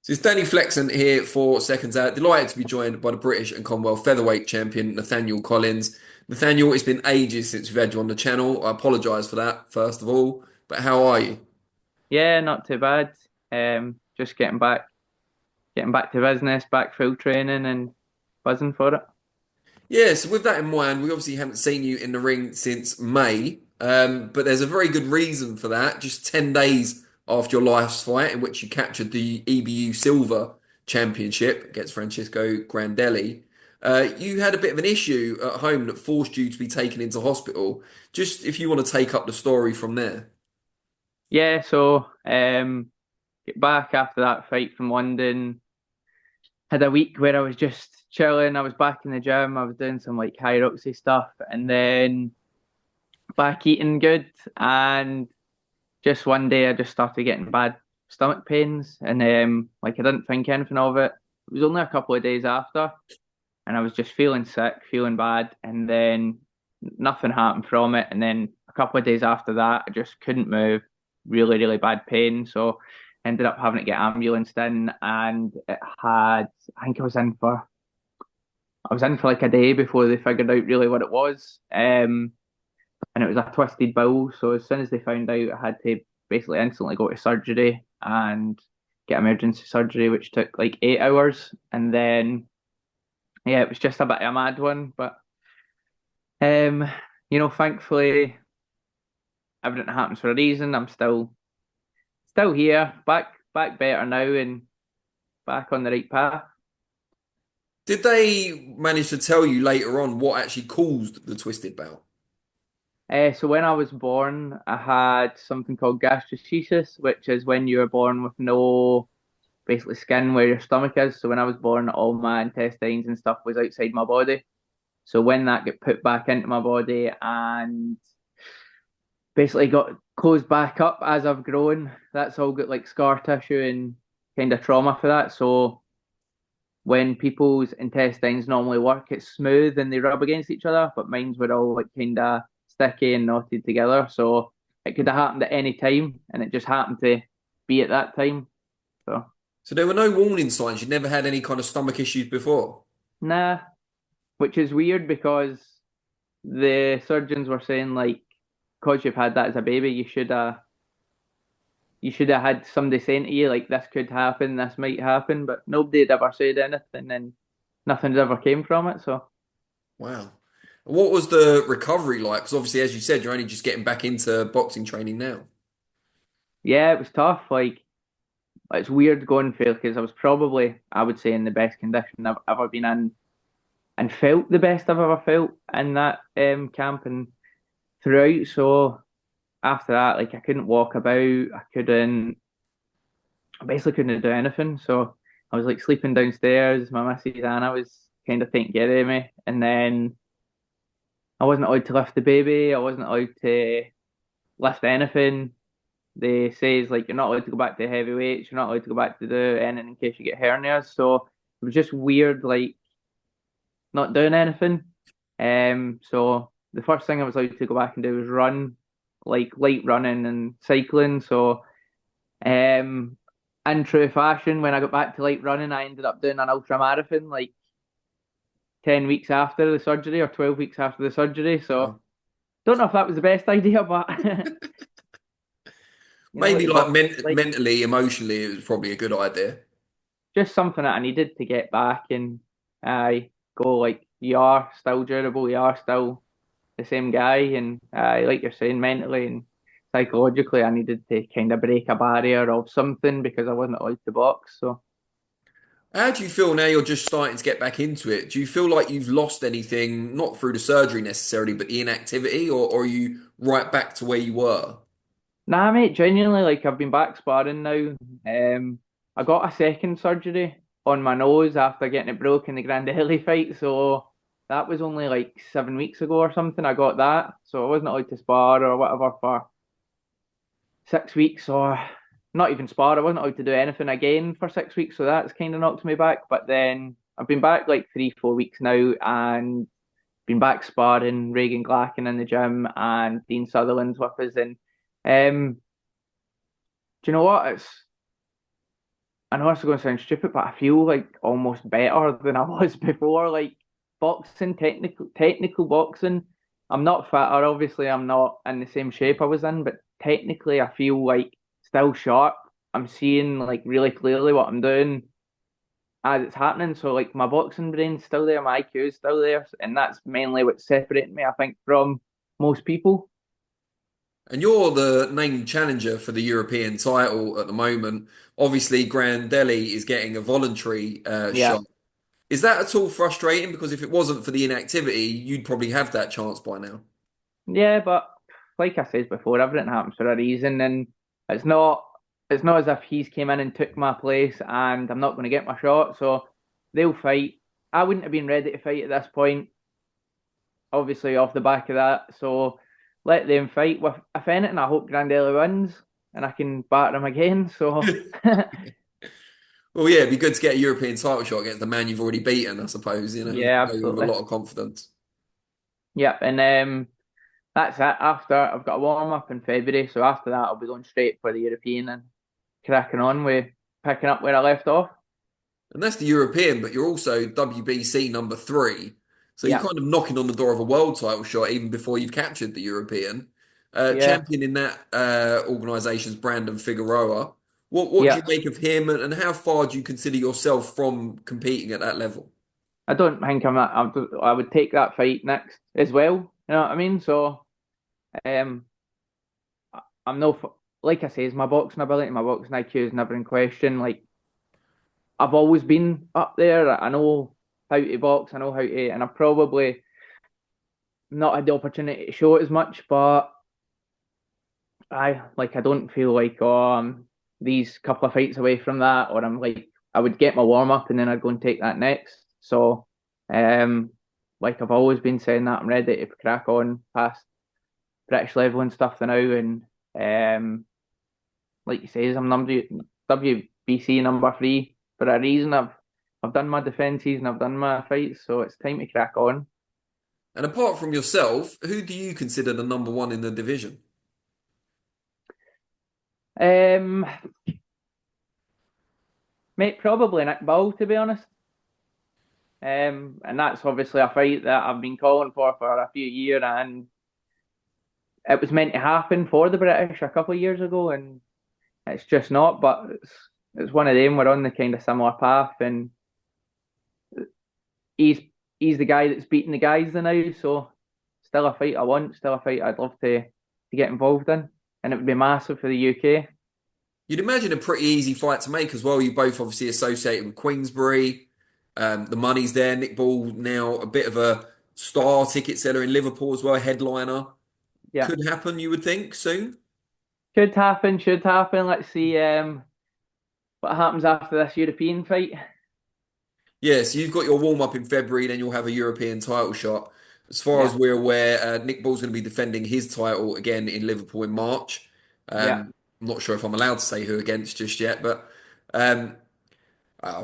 So it's Danny Flexen here for Seconds Out. Delighted to be joined by the British and Commonwealth featherweight champion, Nathaniel Collins. Nathaniel, it's been ages since we've had you on the channel. I apologise for that, first of all. But how are you? Yeah, not too bad. Just getting back to business, back full training and buzzing for it. Yeah, so with that in mind, we obviously haven't seen you in the ring since May, but there's a very good reason for that. Just 10 days after your last fight, in which you captured the EBU Silver Championship against Francisco Grandelli, you had a bit of an issue at home that forced you to be taken into hospital. Just if you want to take up the story from there. Yeah, so get back after that fight from London. Had a week where I was just chilling. I was back in the gym. I was doing some like high roxy stuff, and then back eating good. And just one day, I just started getting bad stomach pains, and like I didn't think anything of it. It was only a couple of days after, and I was just feeling sick, feeling bad, and then nothing happened from it. And then a couple of days after that, I just couldn't move, really, really bad pain. So ended up having to get ambulanced in, and it had, I think I was in for like a day before they figured out really what it was. And it was a twisted bowel. So as soon as they found out, I had to basically instantly go to surgery and get emergency surgery, which took like 8 hours. And then yeah, it was just a bit of a mad one, but um, thankfully everything happens for a reason. I'm still here, back better now and back on the right path. Did they manage to tell you later on what actually caused the twisted bowel? So when I was born, I had something called gastroschisis, which is when you're born with no basically skin where your stomach is. So when I was born, all my intestines and stuff was outside my body. So when that got put back into my body and basically got closed back up as I've grown. That's all got like scar tissue and kind of trauma for that. So when people's intestines normally work, it's smooth and they rub against each other, but mine's were all like kind of sticky and knotted together. So it could have happened at any time, and it just happened to be at that time. So So there were no warning signs. You'd never had any kind of stomach issues before. nah, which is weird because the surgeons were saying like, because you've had that as a baby, you should have had somebody saying to you like this could happen, this might happen, but nobody had ever said anything and nothing had ever came from it. So Wow. What was the recovery like? Because obviously, as you said, you're only just getting back into boxing training now. yeah, it was tough. Like it's weird going for because I was probably, I would say, in the best condition I've ever been in and felt the best I've ever felt in that camp and throughout. So after that, like I couldn't walk about, I basically couldn't do anything. So I was like sleeping downstairs. My missus Anna was kind of taking care of me, and then I wasn't allowed to lift the baby. I wasn't allowed to lift anything. They says like you're not allowed to go back to heavy weights. You're not allowed to go back to do anything in case you get hernias. So it was just weird, like not doing anything. So the first thing I was allowed to go back and do was run, like light running and cycling. So um, in true fashion, when I got back to light running, I ended up doing an ultra marathon like 10 weeks after the surgery or 12 weeks after the surgery. So Wow. don't know if that was the best idea, but what Maybe the like box like mentally, emotionally, it was probably a good idea. just something that I needed to get back and I go like you are still durable, you are still the same guy, and like you're saying, mentally and psychologically, I needed to kind of break a barrier of something because I wasn't allowed to box. So How do you feel now you're just starting to get back into it? Do you feel like you've lost anything, not through the surgery necessarily, but the inactivity, or are you right back to where you were? nah, mate, genuinely, like I've been back sparring now. I got a second surgery on my nose after getting it broke in the Grandelli fight, so that was only like 7 weeks ago or something. I got that, so I wasn't allowed to spar or whatever for 6 weeks, or not even spar. I wasn't allowed to do anything again for 6 weeks, so that's kind of knocked me back. But then I've been back like 3, 4 weeks now, and been back sparring Reagan Glacken in the gym, and Dean Sutherland's with us, and do you know what? I know it's going to sound stupid, but I feel like almost better than I was before. Like boxing, technical boxing. I'm not fitter, obviously. I'm not in the same shape I was in, but technically, I feel like still sharp. I'm seeing like really clearly what I'm doing as it's happening. So like my boxing brain's still there, my IQ is still there, and that's mainly what's separating me, I think, from most people. And you're the named challenger for the European title at the moment. Obviously, Grandelli is getting a voluntary Yeah. shot. Is that at all frustrating? Because if it wasn't for the inactivity, you'd probably have that chance by now. Yeah, but like I said before, everything happens for a reason, and it's not it's not as if he's came in and took my place and I'm not going to get my shot. So they'll fight. I wouldn't have been ready to fight at this point, obviously off the back of that. So let them fight. With if anything, I hope Grandelli wins and I can batter him again. So Well, yeah, it'd be good to get a European title shot against the man you've already beaten, I suppose. You yeah, can go with a absolutely. lot of confidence. Yep, and that's it. After I've got a warm up in February, so after that I'll be going straight for the European and cracking on with picking up where I left off. And that's the European, but you're also WBC number three. So you're Yeah, kind of knocking on the door of a world title shot even before you've captured the European. yeah, Champion in that organisation's Brandon Figueroa. What do yeah. you make of him, and how far do you consider yourself from competing at that level? I don't think I would take that fight next as well. You know what I mean? So um, I'm no like I say, my boxing ability, my boxing IQ is never in question. Like I've always been up there. I know how to box. I know how to, and I've probably not had the opportunity to show it as much, but I don't feel like these couple of fights away from that, or I'm like I would get my warm up and then I'd go and take that next. So, um, like I've always been saying that I'm ready to crack on past British level and stuff now, and um, like you say, WBC number three for a reason. I've done my defences and I've done my fights, so it's time to crack on. And apart from yourself, who do you consider the number one in the division? Um, Mate, probably Nick Bull to be honest. And that's obviously a fight that I've been calling for a few years, and it was meant to happen for the British a couple of years ago, and it's just not. But it's one of them. We're on the kind of similar path, and he's he's the guy that's beating the guys now. So still a fight I want, still a fight I'd love to get involved in, and it would be massive for the UK. You'd imagine a pretty easy fight to make as well. You both obviously associated with Queensbury. The money's there. Nick Ball now a bit of a star ticket seller in Liverpool as well, headliner. Yeah, Could happen, you would think, soon. should happen, should happen. Let's see what happens after this European fight. Yeah, so you've got your warm up in February, then you'll have a European title shot. As far as Yeah, we're aware, Nick Ball's going to be defending his title again in Liverpool in March. yeah. I'm not sure if I'm allowed to say who against just yet, but um,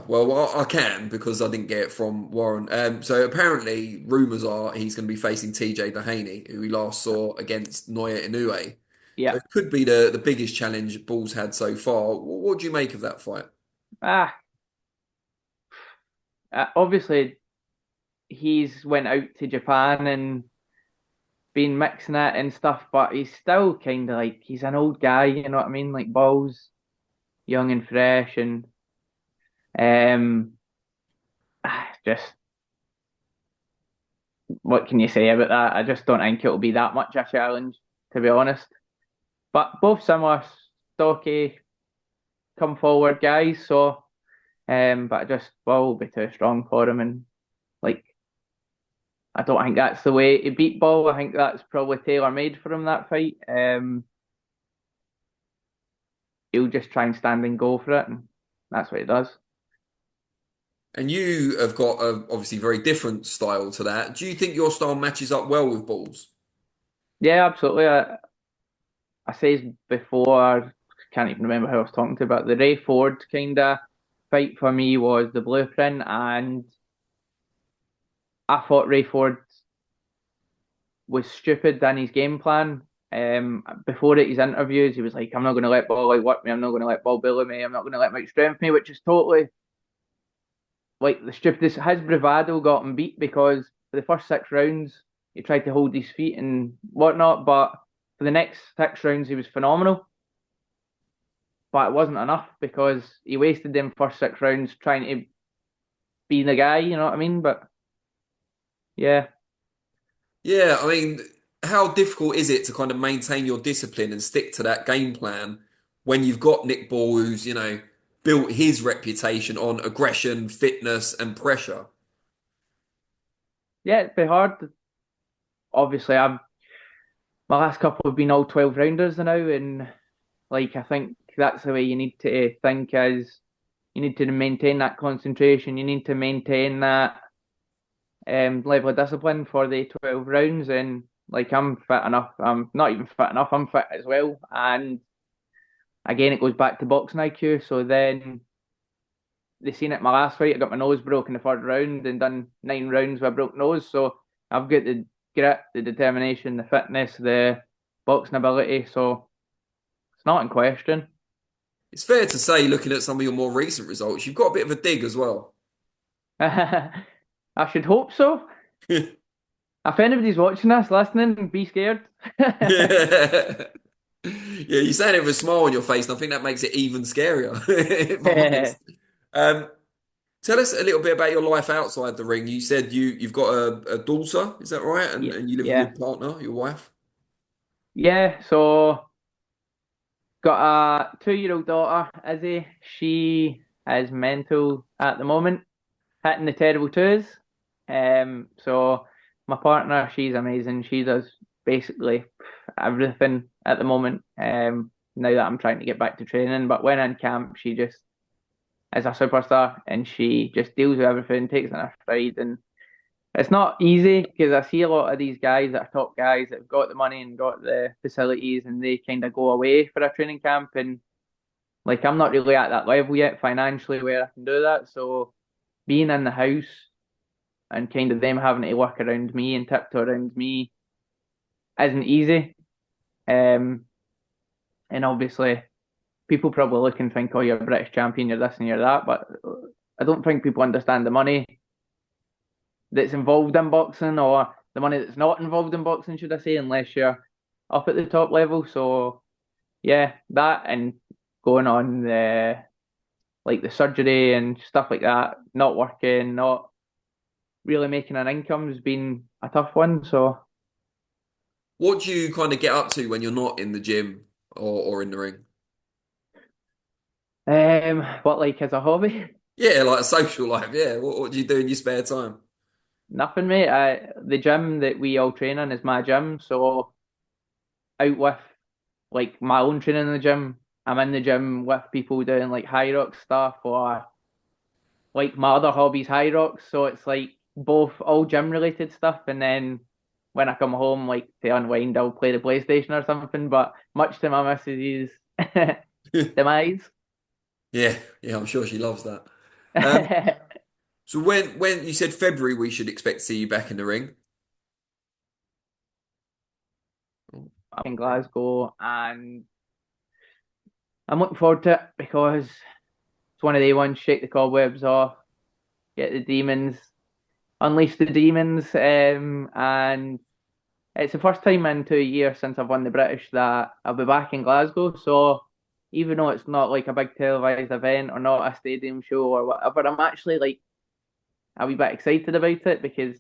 well, I can because I didn't get it from Warren. So apparently, rumours are he's going to be facing TJ Doheny, who we last saw against Naoya Inoue. So Yeah. it could be the biggest challenge Ball's had so far. What do you make of that fight? Ah, obviously he's went out to Japan and been mixing it and stuff, but he's still kind of like he's an old guy, you know what I mean? Like Ball's young and fresh, and um, just what can you say about that? I just don't think it'll be that much a challenge, to be honest. But both similar stocky, come forward guys, so but I just Ball will be too strong for him, and like I don't think that's the way to beat Ball. I think that's probably tailor-made for him that fight. He'll just try and stand and go for it, and that's what he does. And you have got a obviously very different style to that. Do you think your style matches up well with Ball's? Yeah, absolutely. I said before, I can't even remember who I was talking to, but the Ray Ford kind of fight for me was the blueprint, and I thought Ray Ford was stupid in his game plan. Before his interviews, he was like, "I'm not going to let Ball outwork me. I'm not going to let Ball bully me. I'm not going to let him outstrength me," which is totally like the stupidest. His bravado got him beat because for the first 6 rounds he tried to hold his feet and whatnot, but for the next 6 rounds he was phenomenal. But it wasn't enough because he wasted them first 6 rounds trying to be the guy. You know what I mean? But yeah, Yeah, I mean, how difficult is it to kind of maintain your discipline and stick to that game plan when you've got Nick Ball, who's, built his reputation on aggression, fitness, and pressure? yeah, it'd be hard. Obviously, I've my last couple have been all 12 rounders now, and like I think that's the way you need to think is you need to maintain that concentration, you need to maintain that level of discipline for the 12 rounds. And like I'm fit enough, I'm not even fit enough, I'm fit as well. And again, it goes back to boxing IQ. So then they seen it in my last fight, I got my nose broke in the third round and done 9 rounds with a broke nose. So I've got the grit, the determination, the fitness, the boxing ability. So it's not in question. It's fair to say, looking at some of your more recent results, you've got a bit of a dig as well. I should hope so. If anybody's watching this, listening, be scared. Yeah. Yeah, you're saying it with a smile on your face, and I think that makes it even scarier, if I'm honest. Um, Tell us a little bit about your life outside the ring. You said you've got a daughter, is that right? And Yeah, and you live with your yeah, partner, your wife? yeah. So got a 2-year-old daughter, Izzy. She is mental at the moment, hitting the terrible twos. So my partner, she's amazing. She does basically everything at the moment. Now that I'm trying to get back to training, but when in camp, she just is a superstar, and she just deals with everything, takes it in her stride, and it's not easy because I see a lot of these guys that are top guys that have got the money and got the facilities, and they kind of go away for a training camp. And like, I'm not really at that level yet financially where I can do that. So being in the house and kind of them having to work around me and tiptoe around me isn't easy. Um, and obviously, people probably look and think, oh, you're a British champion, you're this and you're that. But I don't think people understand the money that's involved in boxing, or the money that's not involved in boxing, should I say, unless you're up at the top level. So yeah, that and going on the like the surgery and stuff like that, not working, not really making an income has been a tough one. So What do you kind of get up to when you're not in the gym or in the ring? what like as a hobby? Yeah, like a social life. Yeah. What do you do in your spare time? Nothing, mate. The gym that we all train in is my gym, so out with like my own training in the gym. I'm in the gym with people doing like high rock stuff, or like my other hobbies, high rocks. So it's like both all gym related stuff, and then when I come home, like to unwind, I'll play the PlayStation or something. But much to my missus's demise. Yeah, yeah, I'm sure she loves that. Um, so when you said February, we should expect to see you back in the ring. I'm in Glasgow, and I'm looking forward to it because it's one of the ones. Shake the cobwebs off, get the demons, unleash the demons, and it's the first time in 2 years since I've won the British that I'll be back in Glasgow. So even though it's not like a big televised event or not a stadium show or whatever, I'm actually like a wee bit excited about it because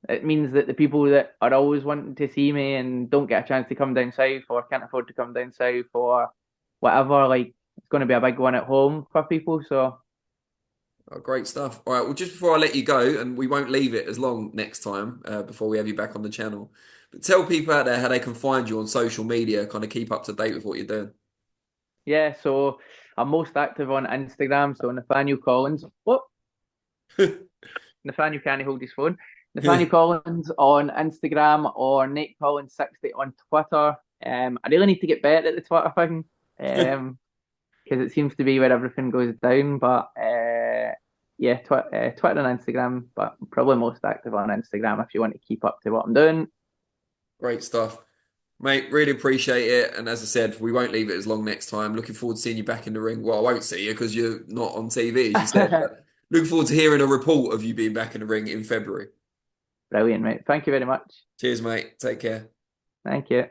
it means that the people that are always wanting to see me and don't get a chance to come down south or can't afford to come down south or whatever, like it's going to be a big one at home for people. So Oh, great stuff. All right. Well, just before I let you go, and we won't leave it as long next time before we have you back on the channel, but tell people out there how they can find you on social media, kind of keep up to date with what you're doing. yeah, so I'm most active on Instagram. So Nathaniel Collins. What? Nathaniel can't hold his phone. Nathaniel Collins on Instagram or Nate Collins 60 on Twitter. I really need to get better at the Twitter thing because it seems to be where everything goes down. But yeah, Twitter and Instagram, but probably most active on Instagram if you want to keep up to what I'm doing. Great stuff. Mate, really appreciate it. And as I said, we won't leave it as long next time. Looking forward to seeing you back in the ring. Well, I won't see you because you're not on TV, as you said, but looking forward to hearing a report of you being back in the ring in February. Brilliant, mate. Thank you very much. Cheers, mate. Take care. Thank you.